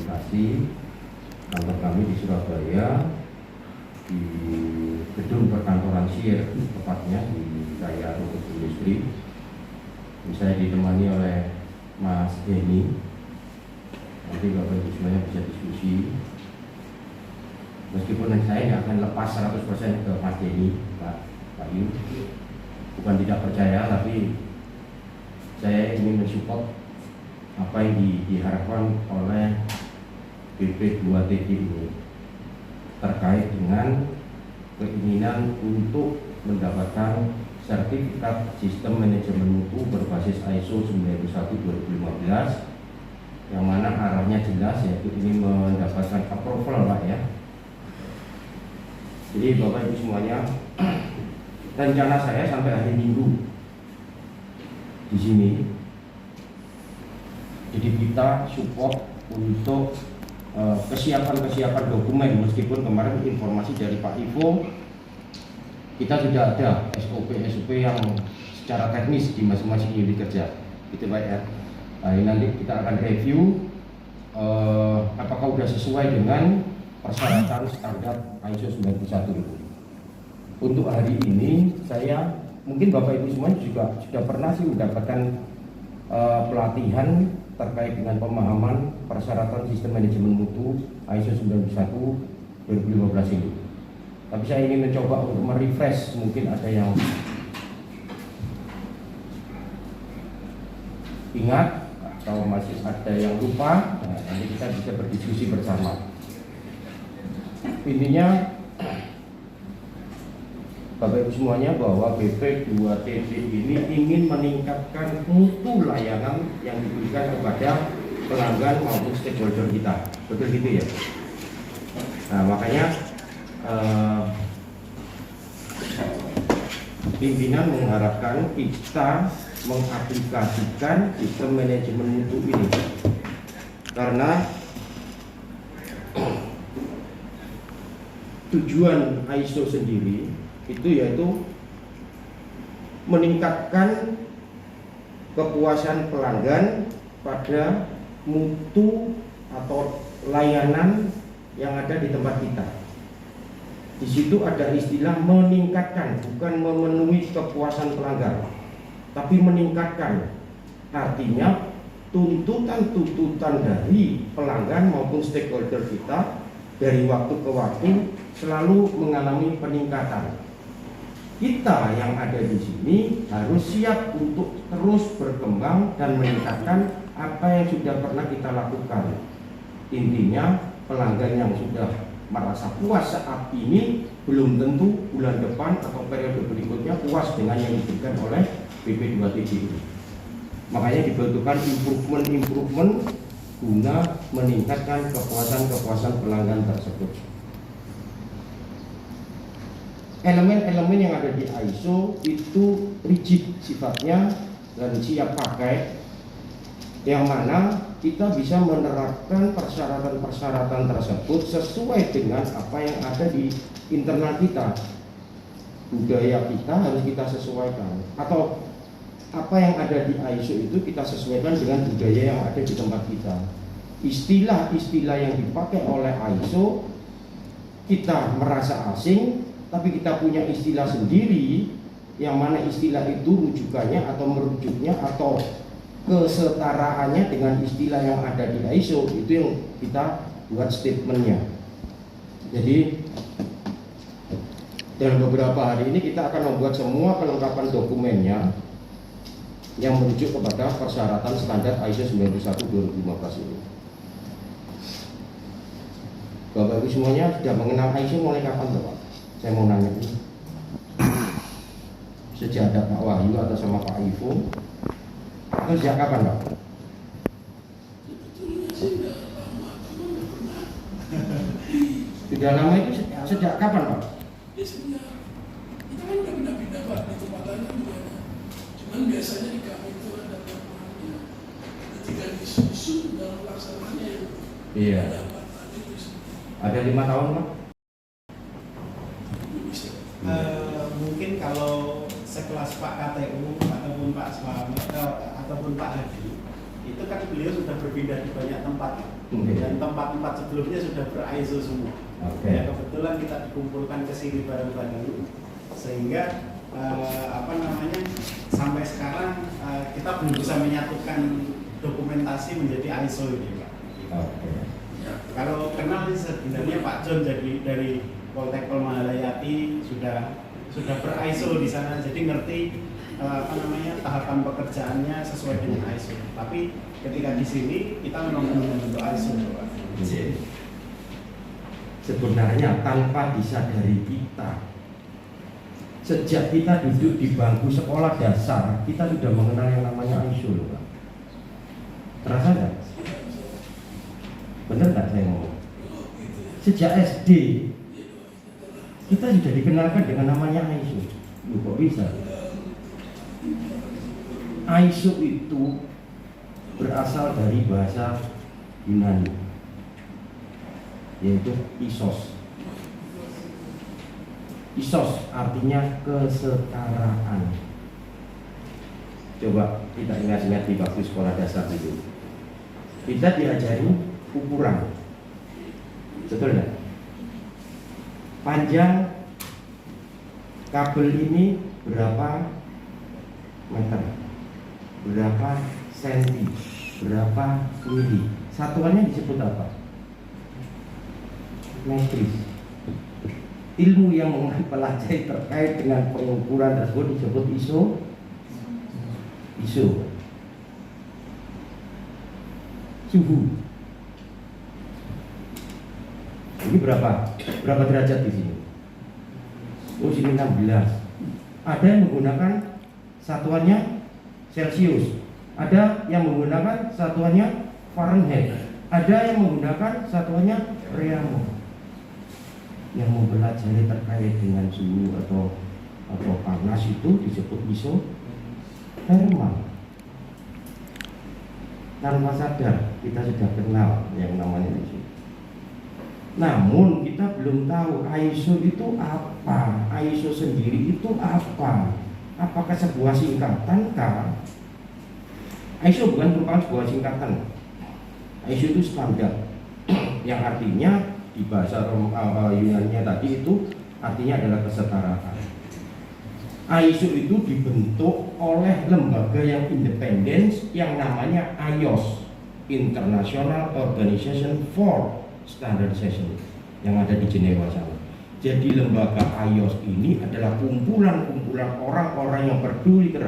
verifikasi kantor kami di Surabaya, di gedung perkantoran SIR, tepatnya di Raya Rukut Industri. Saya ditemani oleh Mas Denny. Nanti Bapak Ibu semuanya bisa diskusi. Meskipun saya tidak akan lepas 100% ke Mas Denny, Pak Yu. Bukan tidak percaya, tapi saya ingin mensupport apa yang diharapkan oleh BP2TD ini terkait dengan keinginan untuk mendapatkan sertifikat sistem manajemen mutu berbasis ISO 91/2015 yang mana arahnya jelas, yaitu ini mendapatkan approval Pak ya. Jadi Bapak Ibu semuanya, rencana saya sampai hari Minggu di sini. Jadi kita support untuk kesiapan dokumen, meskipun kemarin informasi dari Pak Ivo kita sudah ada SOP yang secara teknis di masing-masing unit kerja, gitu Pak ya. Nanti kita akan review apakah sudah sesuai dengan persyaratan standar ISO 91 itu. Untuk hari ini saya, mungkin Bapak Ibu semua juga sudah pernah sih mendapatkan pelatihan terkait dengan pemahaman persyaratan sistem manajemen mutu ISO 91/2015 ini. Tapi saya ingin mencoba untuk merefresh, mungkin ada yang ingat atau masih ada yang lupa. Nah, nanti kita bisa berdiskusi bersama. Intinya Bapak Ibu semuanya, bahwa BP2TD ini ingin meningkatkan mutu layanan yang diberikan kepada pelanggan maupun stakeholder kita. Betul gitu ya? Nah, makanya pimpinan mengharapkan kita mengaplikasikan sistem manajemen mutu ini, karena tujuan ISO sendiri itu yaitu meningkatkan kepuasan pelanggan pada mutu atau layanan yang ada di tempat kita. Di situ ada istilah meningkatkan, bukan memenuhi kepuasan pelanggan, tapi meningkatkan. Artinya tuntutan-tuntutan dari pelanggan maupun stakeholder kita dari waktu ke waktu selalu mengalami peningkatan. Kita yang ada di sini harus siap untuk terus berkembang dan meningkatkan apa yang sudah pernah kita lakukan. Intinya, pelanggan yang sudah merasa puas saat ini belum tentu bulan depan atau periode berikutnya puas dengan yang diberikan oleh BP2TD ini. Makanya dibutuhkan improvement guna meningkatkan kepuasan pelanggan tersebut. Elemen-elemen yang ada di ISO itu rigid sifatnya dan siap pakai, yang mana kita bisa menerapkan persyaratan-persyaratan tersebut sesuai dengan apa yang ada di internal kita. Budaya kita harus kita sesuaikan, atau apa yang ada di ISO itu kita sesuaikan dengan budaya yang ada di tempat kita. Istilah-istilah yang dipakai oleh ISO kita merasa asing, tapi kita punya istilah sendiri, yang mana istilah itu rujukannya atau merujuknya atau kesetaraannya dengan istilah yang ada di ISO, itu yang kita buat statementnya. Jadi dalam beberapa hari ini kita akan membuat semua kelengkapan dokumennya yang merujuk kepada persyaratan standar ISO 91/2015 ini. Bapak Ibu semuanya sudah mengenal ISO mulai kapan Pak? Saya mau nanya ini. Sejak ada Pak Wahyu atau sama Pak Ivo, atau sejak kapan Pak? Sudah lama itu sejak kapan Pak? Ya sebenarnya kita kan udah pindah-pindah Pak, di tempat lain kan juga ada. Cuman biasanya di kami itu ada kelemahannya, ketika disusun dalam pelaksanaannya yang Iya. Ada 5 tahun Pak? Mungkin kalau sekelas Pak KTU ataupun Pak Slamet ataupun Pak Hadi, itu kan beliau sudah berpindah di banyak tempat. Dan tempat-tempat sebelumnya sudah ber-ISO semua. Oke. Ya, kebetulan kita dikumpulkan ke sini bareng-bareng, sehingga sampai sekarang kita belum bisa menyatukan dokumentasi menjadi ISO ini, Pak. Oke. Kalau kenal sebenarnya Pak John dari Poltekpol Mahalayati sudah ber-ISO di sana, jadi ngerti tahapan pekerjaannya sesuai dengan ISO. Tapi ketika di sini kita memang membentuk ISO, Pak. Sebenarnya tanpa disadari kita, sejak kita duduk di bangku sekolah dasar, kita sudah mengenal yang namanya ISO, Pak. Terasa nggak? Bener nggak saya ngomong? Sejak SD kita sudah dikenalkan dengan namanya ISO. Loh, kok bisa? ISO itu berasal dari bahasa Yunani, yaitu isos. Isos artinya kesetaraan. Coba kita ingat-ingat di waktu sekolah dasar itu, kita diajari ukuran, betul nggak? Panjang kabel ini berapa meter, berapa senti, berapa mili, satuannya disebut apa? Metris. Ilmu yang mempelajari terkait dengan pengukuran tersebut disebut ISO. Suhu. Ini berapa derajat di sini? Oh, sini 16. Ada yang menggunakan satuannya Celcius, ada yang menggunakan satuannya Fahrenheit, ada yang menggunakan satuannya Reaumur. Yang mempelajari terkait dengan suhu atau panas itu disebut isothermal. Tanpa sadar kita sudah kenal yang namanya ISO. Namun kita belum tahu ISO itu apa, ISO sendiri itu apa. Apakah sebuah singkatan kah? ISO bukan merupakan sebuah singkatan. ISO itu standar yang artinya di bahasa Yunani tadi itu artinya adalah kesetaraan. ISO itu dibentuk oleh lembaga yang independen yang namanya IOS, International Organization for Standardization, yang ada di Jenewa sana. Jadi lembaga IOS ini adalah kumpulan-kumpulan orang-orang yang peduli terhadap